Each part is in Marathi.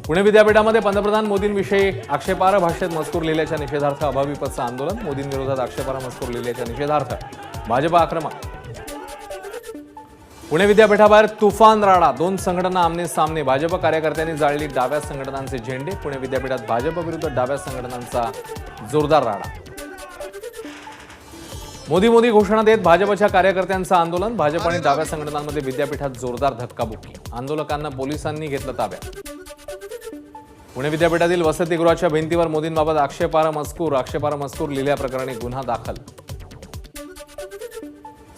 पुणे विद्यापीठामध्ये पंतप्रधान मोदींविषयी आक्षेपार्ह भाषेत मजकूर लिहिल्याच्या निषेधार्थ अभाविपचं आंदोलन। मोदींविरोधात आक्षेपार्ह मजकूर लिहिल्याच्या निषेधार्थ भाजप आक्रमक। पुणे विद्यापीठाबाहेर तुफान राडा, दोन संघटना आमने सामने। भाजप कार्यकर्त्यांनी जाळली डाव्या संघटनांचे झेंडे। पुणे विद्यापीठात भाजप विरुद्ध डाव्या संघटनांचा जोरदार राडा। मोदी मोदी घोषणा देत भाजपच्या कार्यकर्त्यांचं आंदोलन। भाजप आणि डाव्या संघटनांमध्ये विद्यापीठात जोरदार धक्काबुक्की। आंदोलकांना पोलिसांनी घेतलं ताब्यात। पुणे विद्यापीठातील वसतिगृहाच्या भिंतीवर मोदींबाबत आक्षेपार्ह मजकूर लिहिल्याप्रकरणी गुन्हा दाखल।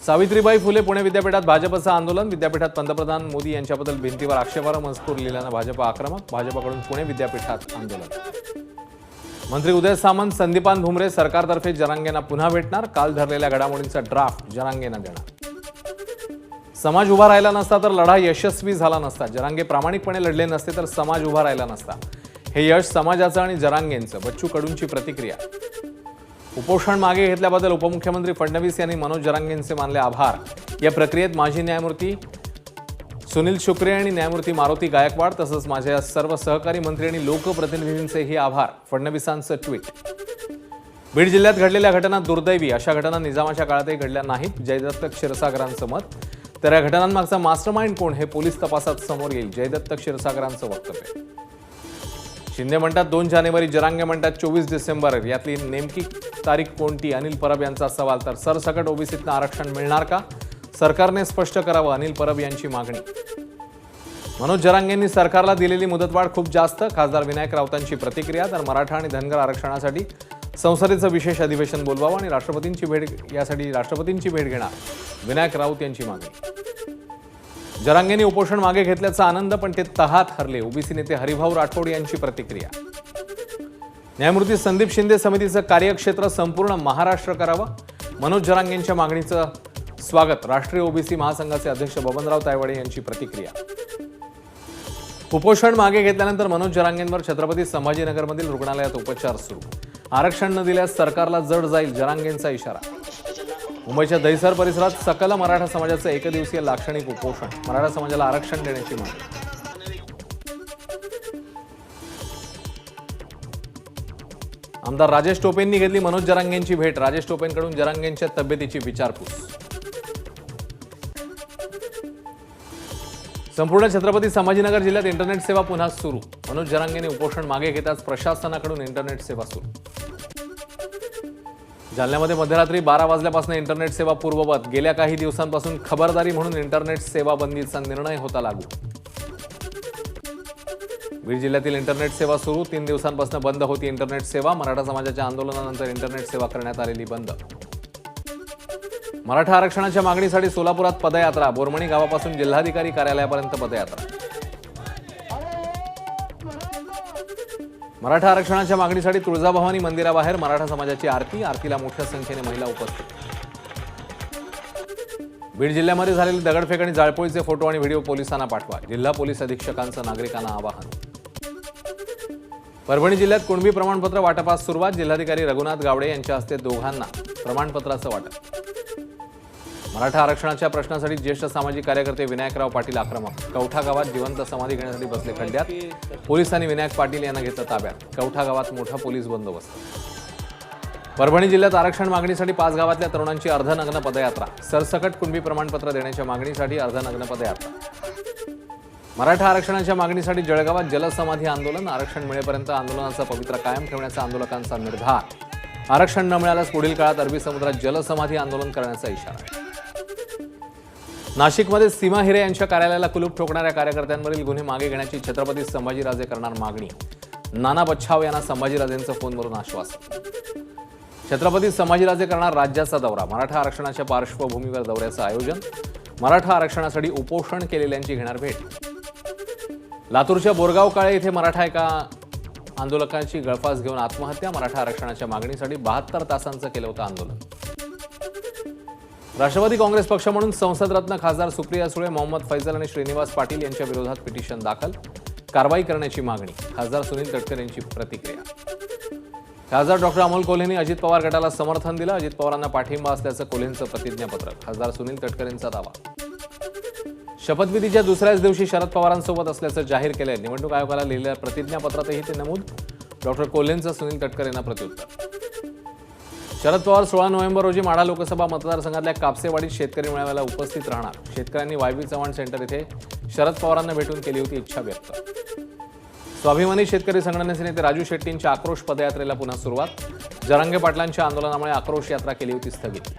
सावित्रीबाई फुले पुणे विद्यापीठात भाजपचं आंदोलन। विद्यापीठात पंतप्रधान मोदी यांच्याबद्दल भिंतीवर आक्षेपार्ह मजकूर लिहिल्यानं भाजप आक्रमक। भाजपकडून पुणे विद्यापीठात आंदोलन। मंत्री उदय सामंत, संदीपान भुमरे सरकारतर्फे जरांगेंना पुन्हा भेटणार। काल धरलेल्या घडामोडींचा ड्राफ्ट जरांगेंना देणार। समाज उभा राहिला नसता तर लढा यशस्वी झाला नसता। जरांगे प्रामाणिकपणे लढले नसते तर समाज उभा राहिला नसता। हे यश समाजाचं आणि जरांगेंचं। बच्चू कडूंची प्रतिक्रिया। उपोषण मागे घेतल्याबद्दल उपमुख्यमंत्री फडणवीस यांनी मनोज जरांगेंचे मानले आभार। या प्रक्रियेत माजी न्यायमूर्ती सुनील शुक्रे आणि न्यायमूर्ती मारुती गायकवाड तसंच माझ्या सर्व सहकारी मंत्री आणि लोकप्रतिनिधींचेही आभार। फडणवीसांचं ट्विट। बीड जिल्ह्यात घडलेल्या घटना दुर्दैवी। अशा घटना निजामाच्या काळातही घडल्या नाहीत, जयदत्त क्षीरसागरांचं मत। तर या घटनांमागचा मास्टरमाइंड कोण हे पोलीस तपासात समोर येईल, जयदत्त क्षीरसागरांचं वक्तव्य। शिंदे म्हणतात 2 जानेवारी, जरांगे म्हणतात 24 डिसेंबर। यातली नेमकी तारीख कोणती? अनिल परब यांचा सवाल। तर सरसकट ओबीसीतनं आरक्षण मिळणार का? सरकारने स्पष्ट करावं, अनिल परब यांची मागणी। मनोज जरांगेंनी सरकारला दिलेली मुदतवाढ खूप जास्त, खासदार विनायक राऊतांची प्रतिक्रिया। तर मराठा आणि धनगर आरक्षणासाठी संसदेचं विशेष अधिवेशन बोलवावं आणि राष्ट्रपतींची भेट घेणार, विनायक राऊत यांची मागणी। जरांगेंनी उपोषण मागे घेतल्याचा आनंद, पण ते तहात हरले, ओबीसी नेते हरिभाऊ राठोड यांची प्रतिक्रिया। न्यायमूर्ती संदीप शिंदे समितीचं कार्यक्षेत्र संपूर्ण महाराष्ट्र करावं, मनोज जरांगेंच्या मागणीचं स्वागत। राष्ट्रीय ओबीसी महासंघाचे अध्यक्ष बबनराव तायवाडे यांची प्रतिक्रिया। उपोषण मागे घेतल्यानंतर मनोज जरांगेंवर छत्रपती संभाजीनगरमधील रुग्णालयात उपचार सुरू। आरक्षण न दिल्यास सरकारला जड जाईल, जरांगेंचा इशारा। मुंबईच्या दहिसर परिसरात सकल मराठा समाजाचं एकदिवसीय लाक्षणिक उपोषण। मराठा समाजाला आरक्षण देण्याची मागणी। आमदार राजेश टोपेंनी घेतली मनोज जरांगेंची भेट। राजेश टोपेंकडून जरांगेंच्या तब्येतीची विचारपूस। संपूर्ण छत्रपती संभाजीनगर जिल्ह्यात इंटरनेट सेवा पुन्हा सुरू। मनोज जरांगेंनी उपोषण मागे घेताच प्रशासनाकडून इंटरनेट सेवा सुरू। जालन्यामध्ये मध्यरात्री 12 वाजल्यापासून इंटरनेट सेवा पूर्ववत। गेल्या काही दिवसांपासून खबरदारी म्हणून इंटरनेट सेवा बंदीचा निर्णय होता लागू। बीड जिल्ह्यातील इंटरनेट सेवा सुरू। 3 दिवसांपासून बंद होती इंटरनेट सेवा। मराठा समाजाच्या आंदोलनानंतर इंटरनेट सेवा करण्यात आलेली बंद। मराठा आरक्षणाच्या मागणीसाठी सोलापुरात पदयात्रा। बोरमणी गावापासून जिल्हाधिकारी कार्यालयापर्यंत पदयात्रा। मराठा आरक्षणाच्या मागणीसाठी तुळजाभवानी मंदिराबाहेर मराठा समाजाची आरती। आरतीला मोठ्या संख्येने महिला उपस्थित। बीड जिल्ह्यामध्ये झालेली दगडफेक आणि जाळपोळीचे फोटो आणि व्हिडिओ पोलिसांना पाठवा, जिल्हा पोलीस अधीक्षकांचं नागरिकांना आवाहन। परभणी जिल्ह्यात कुणबी प्रमाणपत्र वाटपास सुरुवात। जिल्हाधिकारी रघुनाथ गावडे यांच्या हस्ते दोघांना प्रमाणपत्राचं वाटप। मराठा आरक्षणाच्या प्रश्नासाठी ज्येष्ठ सामाजिक कार्यकर्ते विनायकराव पाटील आक्रमक। कवठा गावात जिवंत समाधी घेण्यासाठी बसले खड्ड्यात। पोलिसांनी विनायक पाटील यांना घेतलं ताब्यात। कवठा गावात मोठा पोलीस बंदोबस्त। परभणी जिल्ह्यात आरक्षण मागणीसाठी 5 गावातल्या तरुणांची अर्धनग्न पदयात्रा। सरसकट कुणबी प्रमाणपत्र देण्याच्या मागणीसाठी अर्धनग्न पदयात्रा। मराठा आरक्षणाच्या मागणीसाठी जळगावात जलसमाधी आंदोलन। आरक्षण मिळेपर्यंत आंदोलनाचा पवित्रा कायम ठेवण्याचा आंदोलकांचा निर्धार। आरक्षण न मिळाल्यास पुढील काळात अरबी समुद्रात जलसमाधी आंदोलन करण्याचा इशारा। नाशिकमध्ये सीमा हिरे यांच्या कार्यालयाला कुलूप ठोकणाऱ्या कार्यकर्त्यांवरील गुन्हे मागे घेण्याची छत्रपती संभाजीराजे करणार मागणी। नाना बच्छाव यांना संभाजीराजेंचं फोनवरून आश्वासन। छत्रपती संभाजीराजे करणार राज्याचा दौरा। मराठा आरक्षणाच्या पार्श्वभूमीवर दौऱ्याचं आयोजन। मराठा आरक्षणासाठी उपोषण केलेल्यांची घेणार भेट। लातूरच्या बोरगाव काळे येथे मराठा एका आंदोलकांची गळफास घेऊन आत्महत्या। मराठा आरक्षणाच्या मागणीसाठी 72 तासांचं केलं होतं आंदोलन। राष्ट्रवादी काँग्रेस पक्ष म्हणून संसदरत्न खासदार सुप्रिया सुळे, मोहम्मद फैजल आणि श्रीनिवास पाटील यांच्या विरोधात पिटिशन दाखल। कारवाई करण्याची मागणी। खासदार सुनील तटकरे यांची प्रतिक्रिया। खासदार डॉक्टर अमोल कोल्हेंनी अजित पवार गटाला समर्थन दिलं। अजित पवारांना पाठिंबा असल्याचं कोल्हेंचं प्रतिज्ञापत्र। खासदार सुनील तटकरेंचा दावा। शपथविधीच्या दुसऱ्याच दिवशी शरद पवारांसोबत असल्याचं जाहीर केलंय. निवडणूक आयोगाला लिहिलेल्या प्रतिज्ञापत्रातही ते नमूद. डॉक्टर कोल्हेंचं सुनील तटकरे यांना प्रत्युत्तर. शरद पवार 16 नोव्हेंबर रोजी माढा लोकसभा मतदारसंघातल्या कापसेवाडीत शेतकरी मेळाव्याला उपस्थित राहणार. शेतकऱ्यांनी वायबी चव्हाण सेंटर येथे शरद पवारांना भेटून केली होती इच्छा व्यक्त. स्वाभिमानी शेतकरी संघटनेचे नेते राजू शेट्टींच्या आक्रोश पदयात्रेला पुन्हा सुरुवात. जरांगे पाटलांच्या आंदोलनामुळे आक्रोश यात्रा केली होती स्थगित.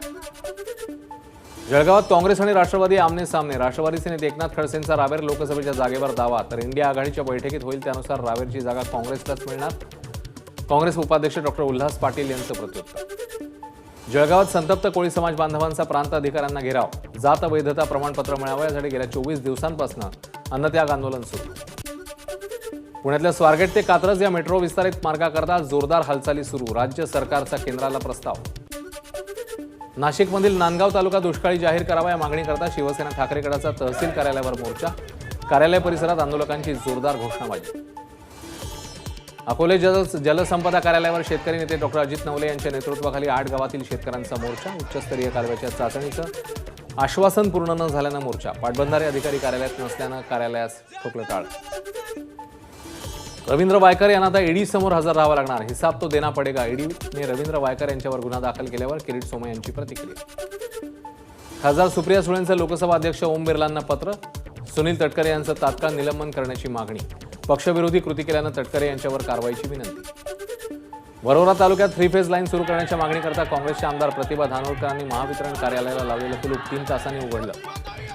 जळगावात काँग्रेस आणि राष्ट्रवादी आमने सामने. राष्ट्रवादीचे नेते एकनाथ खडसेंचा रावेर लोकसभेच्या जागेवर दावा, तर इंडिया आघाडीच्या बैठकीत होईल त्यानुसार रावेरची जागा काँग्रेसलाच मिळणार. काँग्रेस उपाध्यक्ष डॉक्टर उल्हास पाटील यांचं प्रत्युत्तर. जळगावात संतप्त कोळी समाज बांधवांचा प्रांत अधिकाऱ्यांना घेराव. जात वैधता प्रमाणपत्र मिळावं यासाठी गेल्या 24 दिवसांपासून अन्नत्याग आंदोलन सुरू. पुण्यातल्या स्वारगेट ते कात्रज या मेट्रो विस्तारित मार्गाकरता जोरदार हालचाली सुरू. राज्य सरकारचा केंद्राला प्रस्ताव. नाशिकमधील नांदगाव तालुका दुष्काळी जाहीर करावा या मागणीकरता शिवसेना ठाकरे गटाचा तहसील कार्यालयावर मोर्चा. कार्यालय परिसरात आंदोलकांची जोरदार घोषणाबाजी. अकोले जलसंपदा कार्यालयावर शेतकरी नेते डॉक्टर अजित नवले यांच्या नेतृत्वाखाली 8 गावातील शेतकऱ्यांचा मोर्चा. उच्चस्तरीय कालव्याच्या चाचणीचं आश्वासन पूर्ण न झाल्यानं मोर्चा. पाटबंधारे अधिकारी कार्यालयात नसल्यानं कार्यालयास ठोकलं टाळ. रवींद्र वायकर यांना आता ईडी समोर हजर राहावं लागणार. हिसाब तो देना पडेगा. ईडीने रवींद्र वायकर यांच्यावर गुन्हा दाखल केल्यावर किरीट सोमय्या यांची प्रतिक्रिया. खासदार सुप्रिया सुळेंचं लोकसभा अध्यक्ष ओम बिर्लांना पत्र. सुनील तटकरे यांचं तात्काळ निलंबन करण्याची मागणी. पक्षविरोधी कृती केल्यानं तटकरे यांच्यावर कारवाईची विनंती. वरोरा तालुक्यात 3 फेज लाईन सुरू करण्याच्या मागणीकरता काँग्रेसचे आमदार प्रतिभा धानोरकरांनी महावितरण कार्यालयाला लावलेलं कुलूप 3 तासांनी उघडलं.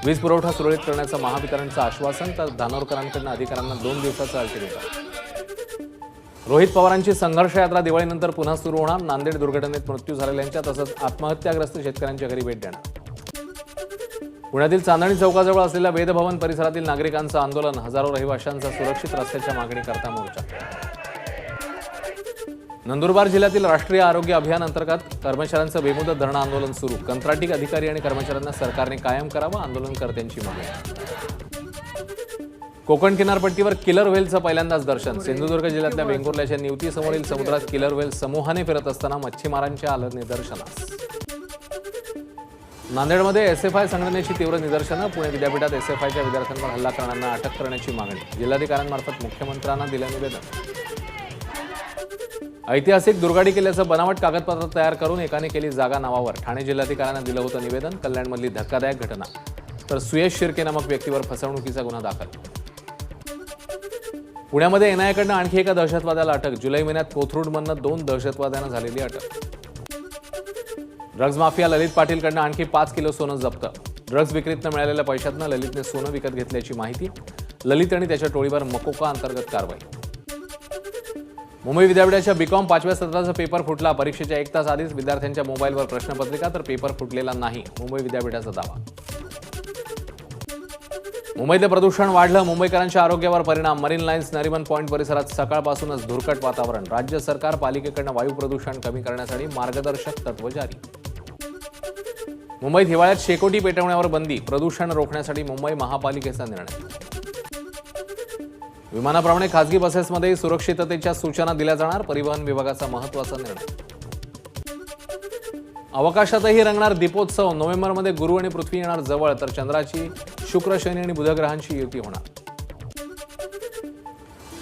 वीज पुरवठा सुरळीत करण्याचं महावितरणचं आश्वासन, तर धानोरकरांकडून अधिकाऱ्यांना 2 दिवसाचं अल्टिमेटम. रोहित पवारांची संघर्ष यात्रा दिवाळीनंतर पुन्हा सुरू होणार. नांदेड दुर्घटनेत मृत्यू झालेल्यांच्या तसंच आत्महत्याग्रस्त शेतकऱ्यांच्या घरी भेट देणार. पुण्यातील चांदणी चौकाजवळ असलेल्या वेदभवन परिसरातील नागरिकांचं आंदोलन. हजारो रहिवाशांचा सुरक्षित रस्त्याच्या मागणीकरता मोर्चा. नंदुरबार जिल्ह्यातील राष्ट्रीय आरोग्य अभियान अंतर्गत कर्मचाऱ्यांचं बेमुदत धरणं आंदोलन सुरू. कंत्राटी अधिकारी आणि कर्मचाऱ्यांना सरकारने कायम करावं, आंदोलनकर्त्यांची मागणी. कोकण किनारपट्टीवर किलर व्हेलचं पहिल्यांदाच दर्शन. सिंधुदुर्ग जिल्ह्यातल्या वेंगुर्ल्याच्या निवतीसमोरील समुद्रात किलर व्हेल समूहाने फिरत असताना मच्छीमारांच्या आलं निदर्शनास. नांदेडमध्ये एसएफआय संघटनेची तीव्र निदर्शनं. पुणे विद्यापीठात एसएफआयच्या विद्यार्थ्यांवर हल्ला करणाऱ्यांना अटक करण्याची मागणी. जिल्हाधिकाऱ्यांमार्फत मुख्यमंत्र्यांना दिलं निवेदन. ऐतिहासिक दुर्गाडी किल्ल्याचं बनावट कागदपत्र तयार करून एकाने केली जागा नावावर. ठाणे जिल्हाधिकाऱ्यांना दिलं होतं निवेदन. कल्याणमधली धक्कादायक घटना. तर सुयश शिर्के नामक व्यक्तीवर फसवणुकीचा गुन्हा दाखल. पुण्यामध्ये एनआयएकडनं आणखी एका दहशतवाद्याला अटक. जुलै महिन्यात कोथरूडमधनं 2 दहशतवाद्यांना झालेली अटक. ड्रग्ज माफिया ललित पाटीलकडनं आणखी 5 किलो सोनं जप्त. ड्रग्ज विक्रीतनं मिळालेल्या पैशातनं ललितने सोनं विकत घेतल्याची माहिती. ललित आणि त्याच्या टोळीवर मकोका अंतर्गत कारवाई. मुंबई विद्यापीठाच्या बीकॉम 5व्या सत्राचा पेपर फुटला. परीक्षेच्या 1 तास आधीच विद्यार्थ्यांच्या मोबाईलवर प्रश्नपत्रिका, तर पेपर फुटलेला नाही, मुंबई विद्यापीठाचा दावा. मुंबईतलं प्रदूषण वाढलं. मुंबईकरांच्या आरोग्यावर परिणाम. मरीन लाईन्स नरिमन पॉईंट परिसरात सकाळपासूनच धुरकट वातावरण. राज्य सरकार पालिकेकडनं वायू प्रदूषण कमी करण्यासाठी मार्गदर्शक तत्व जारी. मुंबईत हिवाळ्यात शेकोटी पेटवण्यावर बंदी. प्रदूषण रोखण्यासाठी मुंबई महापालिकेचा निर्णय. विमानाप्रमाणे खासगी बसेसमध्ये सुरक्षिततेच्या सूचना दिल्या जाणार. परिवहन विभागाचा महत्त्वाचा निर्णय. अवकाशातही रंगणार दीपोत्सव. नोव्हेंबरमध्ये गुरु आणि पृथ्वी येणार जवळ, तर चंद्राची शुक्र, शनी आणि बुध ग्रहांची युती होणार.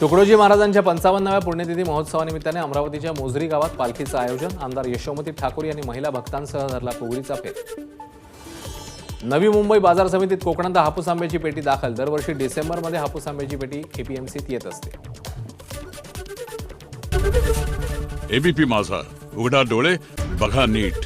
तुकडोजी महाराजांच्या 55व्या पुण्यतिथी महोत्सवानिमित्ताने अमरावतीच्या मोझरी गावात पालखीचं आयोजन. आमदार यशोमती ठाकूर यांनी महिला भक्तांसह धरला फुगडीचा फेर. नवी मुंबई बाजार समितीत कोकणात हापूस आंब्याची पेटी दाखल. दरवर्षी डिसेंबरमध्ये हापूस आंब्याची पेटी एपीएमसीत येत असते. एबीपी माझा, उघडा डोळे बघा नीट.